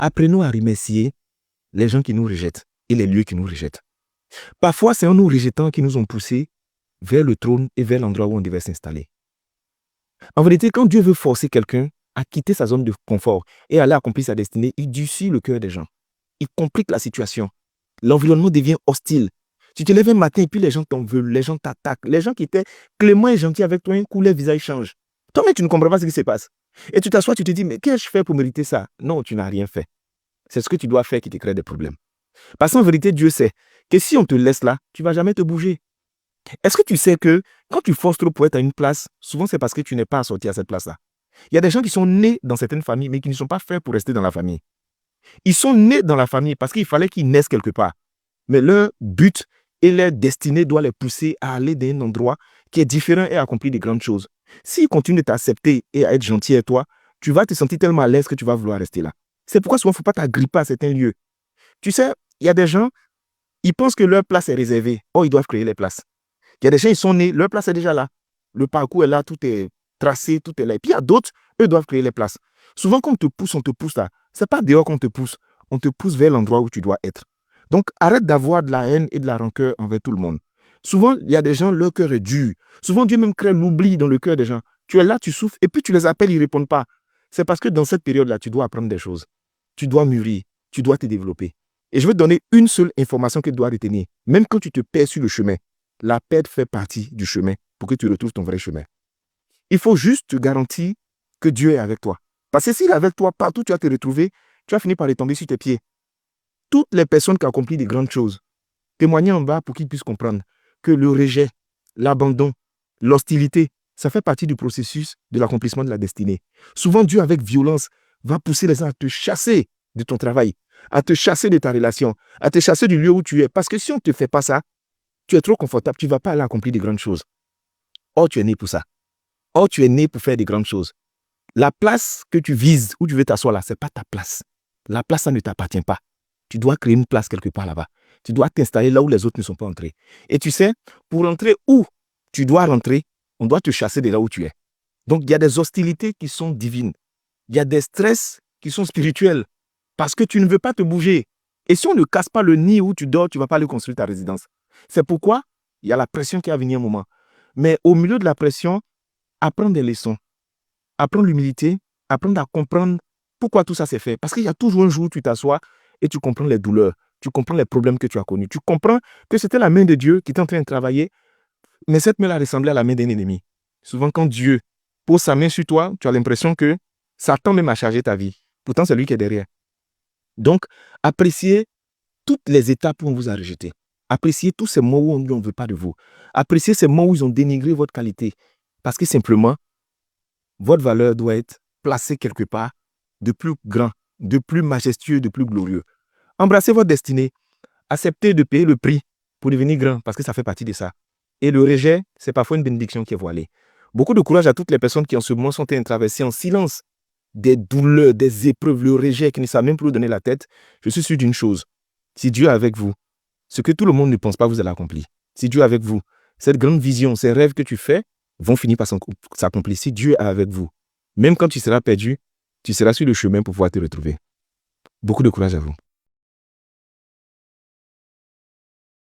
Apprenons à remercier les gens qui nous rejettent et les lieux qui nous rejettent. Parfois, c'est en nous rejetant qui nous ont poussés vers le trône et vers l'endroit où on devait s'installer. En vérité, quand Dieu veut forcer quelqu'un à quitter sa zone de confort et aller accomplir sa destinée, il durcit le cœur des gens. Il complique la situation. L'environnement devient hostile. Tu te lèves un matin et puis les gens t'en veulent, les gens t'attaquent. Les gens qui étaient cléments et gentils avec toi, un coup, leur visage change. Toi-même, tu ne comprends pas ce qui se passe. Et tu t'assois, tu te dis, mais qu'ai-je fait pour mériter ça? Non, tu n'as rien fait. C'est ce que tu dois faire qui te crée des problèmes. Parce qu'en vérité, Dieu sait que si on te laisse là, tu ne vas jamais te bouger. Est-ce que tu sais que quand tu forces trop pour être à une place, souvent c'est parce que tu n'es pas assorti à cette place-là. Il y a des gens qui sont nés dans certaines familles, mais qui ne sont pas faits pour rester dans la famille. Ils sont nés dans la famille parce qu'il fallait qu'ils naissent quelque part. Mais leur but et leur destinée doit les pousser à aller dans un endroit qui est différent et à accomplir de grandes choses. S'ils continuent de t'accepter et à être gentil avec toi, tu vas te sentir tellement à l'aise que tu vas vouloir rester là. C'est pourquoi souvent il ne faut pas t'agripper à certains lieux. Tu sais, il y a des gens, ils pensent que leur place est réservée. Or, ils doivent créer les places. Il y a des gens, ils sont nés, leur place est déjà là. Le parcours est là, tout est tracé, tout est là. Et puis il y a d'autres, eux doivent créer les places. Souvent, quand on te pousse là. Ce n'est pas dehors qu'on te pousse. On te pousse vers l'endroit où tu dois être. Donc, arrête d'avoir de la haine et de la rancœur envers tout le monde. Souvent, il y a des gens, leur cœur est dur. Souvent, Dieu même crée l'oubli dans le cœur des gens. Tu es là, tu souffres, et puis tu les appelles, ils ne répondent pas. C'est parce que dans cette période-là, tu dois apprendre des choses. Tu dois mûrir, tu dois te développer. Et je vais te donner une seule information que tu dois retenir. Même quand tu te perds sur le chemin, la perte fait partie du chemin pour que tu retrouves ton vrai chemin. Il faut juste te garantir que Dieu est avec toi. Parce que s'il est avec toi, partout où tu vas te retrouver, tu vas finir par retomber sur tes pieds. Toutes les personnes qui ont accompli de grandes choses, témoignez en bas pour qu'ils puissent comprendre que le rejet, l'abandon, l'hostilité, ça fait partie du processus de l'accomplissement de la destinée. Souvent, Dieu, avec violence, va pousser les gens à te chasser de ton travail, à te chasser de ta relation, à te chasser du lieu où tu es. Parce que si on ne te fait pas ça, tu es trop confortable, tu ne vas pas aller accomplir de grandes choses. Or, tu es né pour ça. Or, tu es né pour faire de grandes choses. La place que tu vises, où tu veux t'asseoir là, ce n'est pas ta place. La place, ça ne t'appartient pas. Tu dois créer une place quelque part là-bas. Tu dois t'installer là où les autres ne sont pas entrés. Et tu sais, pour rentrer où tu dois rentrer, on doit te chasser de là où tu es. Donc, il y a des hostilités qui sont divines. Il y a des stress qui sont spirituels. Parce que tu ne veux pas te bouger. Et si on ne casse pas le nid où tu dors, tu ne vas pas aller construire ta résidence. C'est pourquoi il y a la pression qui va venir un moment. Mais au milieu de la pression, apprendre des leçons. Apprendre l'humilité, apprendre à comprendre pourquoi tout ça s'est fait. Parce qu'il y a toujours un jour où tu t'assois et tu comprends les douleurs, tu comprends les problèmes que tu as connus. Tu comprends que c'était la main de Dieu qui était en train de travailler, mais cette main-là ressemblait à la main d'un ennemi. Souvent, quand Dieu pose sa main sur toi, tu as l'impression que Satan même a chargé ta vie. Pourtant, c'est lui qui est derrière. Donc, appréciez toutes les étapes où on vous a rejeté. Appréciez tous ces mots où on ne veut pas de vous. Appréciez ces mots où ils ont dénigré votre qualité. Parce que simplement, votre valeur doit être placée quelque part de plus grand, de plus majestueux, de plus glorieux. Embrassez votre destinée. Acceptez de payer le prix pour devenir grand, parce que ça fait partie de ça. Et le rejet, c'est parfois une bénédiction qui est voilée. Beaucoup de courage à toutes les personnes qui en ce moment sont en train de traverser en silence des douleurs, des épreuves, le rejet, qui ne savent même plus où donner la tête. Je suis sûr d'une chose. Si Dieu est avec vous, ce que tout le monde ne pense pas, vous allez accomplir. Si Dieu est avec vous, cette grande vision, ces rêves que tu fais vont finir par s'accomplir. Si Dieu est avec vous, même quand tu seras perdu, tu seras sur le chemin pour pouvoir te retrouver. Beaucoup de courage à vous.